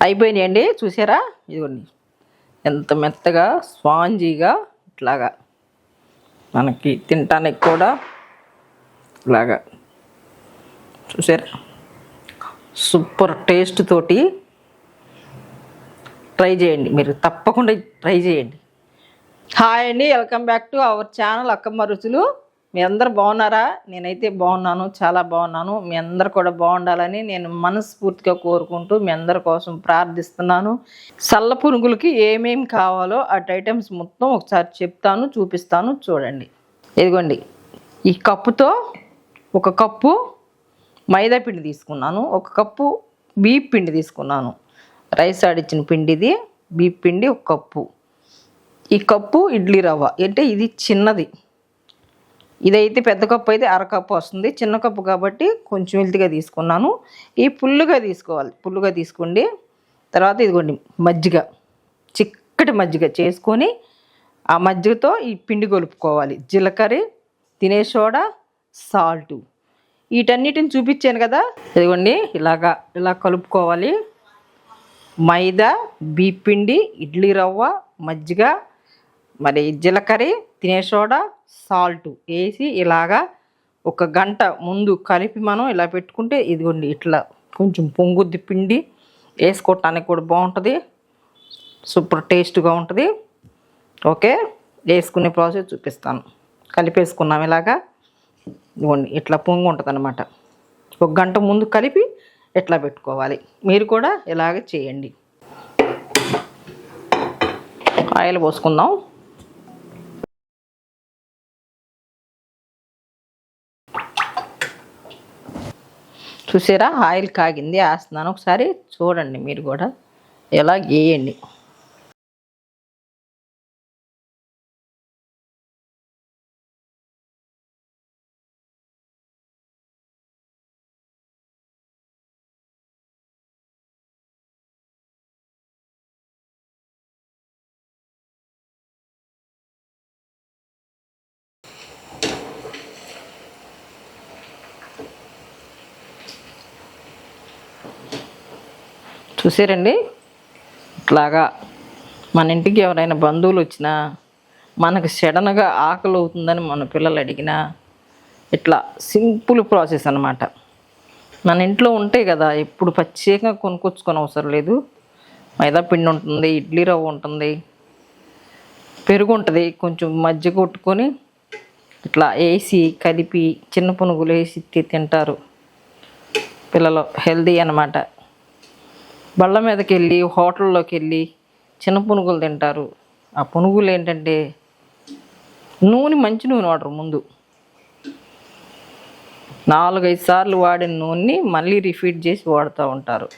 అయిపోయినాయండి. చూసారా? ఇదిగోండి ఎంత మెత్తగా స్పాంజీగా ఇట్లాగా మనకి తినటానికి కూడా ఇలాగా చూసారా? సూపర్ టేస్ట్ తోటి ట్రై చేయండి, మీరు తప్పకుండా ట్రై చేయండి. హాయ్ అండి, welcome back to our channel Akkamma రుచులు. మీ అందరు బాగున్నారా? నేనైతే బాగున్నాను, చాలా బాగున్నాను. మీ అందరు కూడా బాగుండాలని నేను మనస్ఫూర్తిగా కోరుకుంటూ మీ అందరి కోసం ప్రార్థిస్తున్నాను. సల్ల పునుగులకి ఏమేమి కావాలో అటు ఐటమ్స్ మొత్తం ఒకసారి చెప్తాను, చూపిస్తాను, చూడండి. ఇదిగోండి, ఈ కప్పుతో 1 కప్పు మైదా పిండి తీసుకున్నాను, 1 కప్పు బియ్యం పిండి తీసుకున్నాను. రైస్ ఆడిచ్చిన పిండి ఇది, బియ్యం పిండి 1 కప్పు. ఈ కప్పు ఇడ్లీ రవ్వ, అంటే ఇది చిన్నది. ఇదైతే పెద్ద కప్పు అయితే 1/2 కప్పు వస్తుంది, చిన్న కప్పు కాబట్టి కొంచెం వెల్తిగా తీసుకున్నాను. ఈ పుల్లుగా తీసుకోవాలి, పుల్లుగా తీసుకోండి. తర్వాత ఇదిగోండి మజ్జిగ, చిక్కటి మజ్జిగ చేసుకొని ఆ మజ్జిగతో ఈ పిండి కలుపుకోవాలి. జీలకర్ర, తినే సోడా, సాల్టు, వీటన్నిటిని చూపించాను కదా. ఇదిగోండి ఇలా కలుపుకోవాలి. మైదా, బియ్యం పిండి, ఇడ్లీ రవ్వ, మజ్జిగ, మరి జీలకర్ర, తినే సోడా, సాల్ట్ వేసి ఇలాగా 1 గంట ముందు కలిపి మనం ఇలా పెట్టుకుంటే ఇదిగోండి ఇట్లా కొంచెం పొంగుద్ది. పిండి వేసుకోవటానికి కూడా బాగుంటుంది, సూపర్ టేస్ట్గా ఉంటుంది. ఓకే, వేసుకునే ప్రాసెస్ చూపిస్తాను. కలిపేసుకున్నాం ఇలాగా, ఇదిగోండి ఇట్లా పొంగు ఉంటుంది అన్నమాట. 1 గంట ముందు కలిపి ఎట్లా పెట్టుకోవాలి, మీరు కూడా ఇలాగ చేయండి. ఆయిల్ పోసుకుందాం. చూసారా? ఆయిల్ కాగింది, వేస్తున్నాను. ఒకసారి చూడండి, మీరు కూడా ఎలా వేయండి. చూసారండి? ఇట్లాగా మన ఇంటికి ఎవరైనా బంధువులు వచ్చినా, మనకు సడన్గా ఆకలి అవుతుందని మన పిల్లలు అడిగినా, ఇట్లా సింపుల్ ప్రాసెస్ అన్నమాట. మన ఇంట్లో ఉంటాయి కదా, ఎప్పుడు ప్రత్యేకంగా కొనుక్కొచ్చుకొని అవసరం లేదు. మైదా పిండి ఉంటుంది, ఇడ్లీ రవ్వ ఉంటుంది, పెరుగు ఉంటుంది, కొంచెం మజ్జిగ కొట్టుకొని ఇట్లా వేసి కలిపి చిన్న పునుగులు వేసి తింటారు పిల్లలు. హెల్దీ అన్నమాట. బళ్ళ మీదకి వెళ్ళి హోటల్లోకి వెళ్ళి చిన్న పునుగులు తింటారు. ఆ పునుగులు ఏంటంటే నూనె, మంచి నూనె వాడరు. ముందు 4-5 సార్లు వాడిన నూనెని మళ్ళీ రిపీట్ చేసి వాడుతూ ఉంటారు.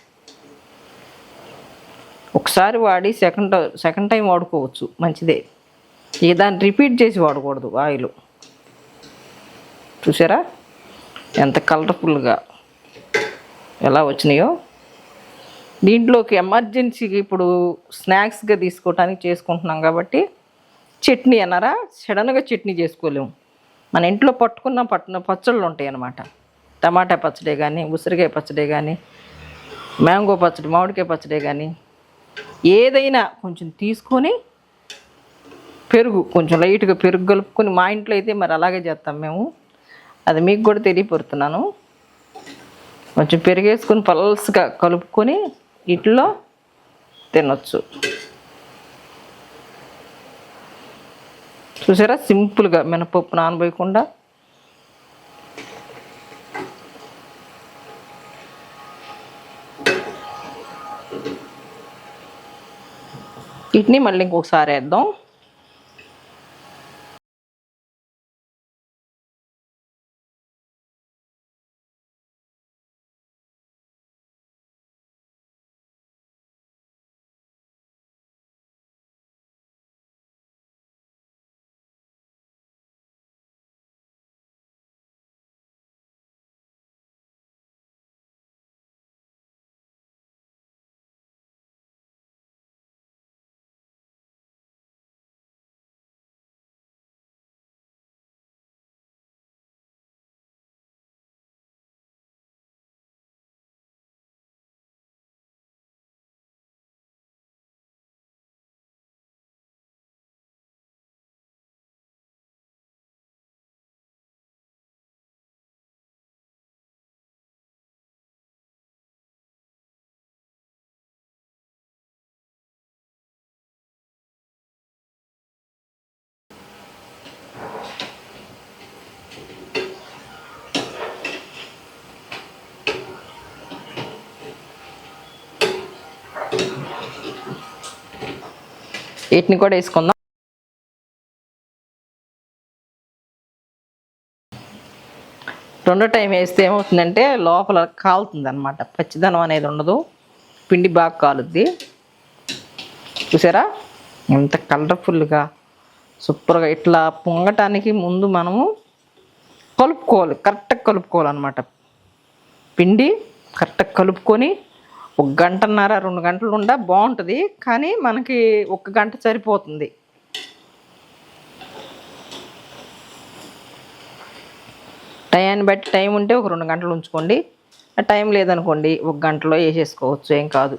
ఒకసారి వాడి సెకండ్ టైం వాడుకోవచ్చు, మంచిదే. ఇక దాన్ని రిపీట్ చేసి వాడకూడదు ఆయిల్. చూసారా ఎంత కలర్ఫుల్గా ఎలా వచ్చినాయో? దీంట్లోకి ఎమర్జెన్సీగా ఇప్పుడు స్నాక్స్గా తీసుకోవటానికి చేసుకుంటున్నాం కాబట్టి చట్నీ అన్నారా, సడన్గా చట్నీ చేసుకోలేము. మన ఇంట్లో పట్టిన పచ్చళ్ళు ఉంటాయి అన్నమాట. టమాటా పచ్చడే కానీ, ఉసిరికాయ పచ్చడే కానీ, మ్యాంగో పచ్చడి, మామిడికాయ పచ్చడే కానీ, ఏదైనా కొంచెం తీసుకొని పెరుగు, కొంచెం లైట్గా పెరుగు కలుపుకొని, మా ఇంట్లో అయితే మరి అలాగే చేస్తాం మేము, అది మీకు కూడా తెలియపరుతున్నాను. కొంచెం పెరుగు వేసుకొని పల్స్గా కలుపుకొని ఇట్లో తినొచ్చు. చూసారా? సింపుల్గా మినపప్పు నానబోయకుండా వీటిని మళ్ళీ ఇంకొకసారి వేద్దాం. వీటిని కూడా వేసుకుందాం. రెండో టైం వేస్తే ఏమవుతుందంటే లోపల కాలుతుంది అనమాట, పచ్చిదనం అనేది ఉండదు, పిండి బాగా కాలుద్ది. చూసారా ఎంత కలర్ఫుల్గా సూపర్గా. ఇట్లా పొంగటానికి ముందు మనము కలుపుకోవాలి, కరెక్ట్గా కలుపుకోవాలన్నమాట. పిండి కరెక్ట్గా కలుపుకొని 1 గంటన్నర 2 గంటలు ఉండా బాగుంటుంది, కానీ మనకి 1 గంట సరిపోతుంది. టయాన్ని బట్టి, టైం ఉంటే ఒక 2 గంటలు ఉంచుకోండి, టైం లేదనుకోండి 1 గంటలో వేసేసుకోవచ్చు, ఏం కాదు.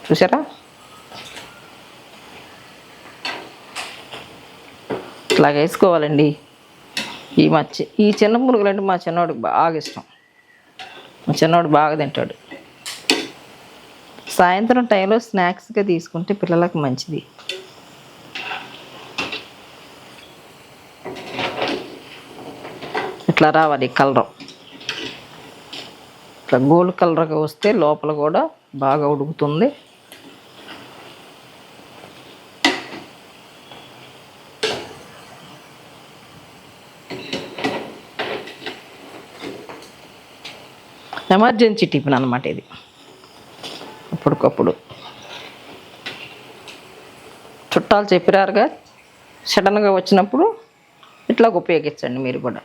చూసారా ఇట్లాగ వేసుకోవాలండి. ఈ చిన్న పునుగులు అంటే మా చిన్నవాడికి బాగా ఇష్టం, మా చిన్నవాడు బాగా తింటాడు. సాయంత్రం టైంలో స్నాక్స్గా తీసుకుంటే పిల్లలకు మంచిది. ఇట్లా రావాలి కలర్, ఇట్లా గోల్డ్ కలర్గా వస్తే లోపల కూడా బాగా ఉడుకుతుంది. ఎమర్జెన్సీ టిఫిన్ అన్నమాట ఇది, అప్పటికప్పుడు చుట్టాలు చెప్పిరారుగా సడన్గా వచ్చినప్పుడు ఇట్లా ఉపయోగించండి మీరు కూడా.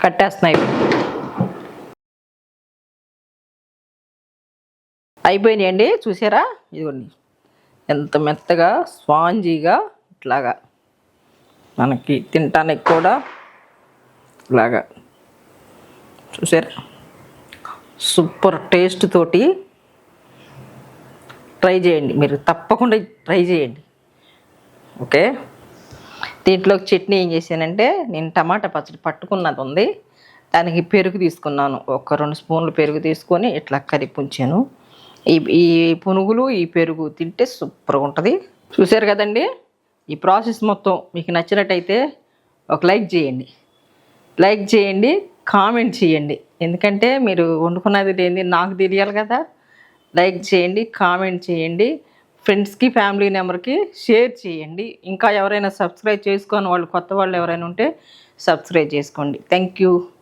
కట్టేస్తున్నాయి, అయిపోయినాయండి. చూసారా ఇదిగోండి ఎంత మెత్తగా స్పాంజీగా, ఇట్లాగా మనకి తినటానికి కూడా ఇలాగా. చూసారా సూపర్ టేస్ట్ తోటి ట్రై చేయండి, మీరు తప్పకుండా ట్రై చేయండి. ఓకే, దీంట్లోకి చట్నీ ఏం చేశానంటే, నేను టమాటా పచ్చడి పట్టుకున్నది ఉంది, దానికి పెరుగు తీసుకున్నాను. ఒక 2 స్పూన్లు పెరుగు తీసుకొని ఇట్లా కరిగి ఉంచాను. ఈ పునుగులు ఈ పెరుగు తింటే సూపర్గా ఉంటుంది. చూసారు కదండి, ఈ ప్రాసెస్ మొత్తం మీకు నచ్చినట్టయితే ఒక లైక్ చేయండి, కామెంట్ చేయండి. ఎందుకంటే మీరు వండుకున్నది ఏంది నాకు తెలియాలి కదా. లైక్ చేయండి, కామెంట్ చేయండి, ఫ్రెండ్స్కి ఫ్యామిలీ మెంబర్కి షేర్ చేయండి. ఇంకా ఎవరైనా సబ్స్క్రైబ్ చేసుకోని వాళ్ళు, కొత్త వాళ్ళు ఎవరైనా ఉంటే సబ్స్క్రైబ్ చేసుకోండి. Thank you.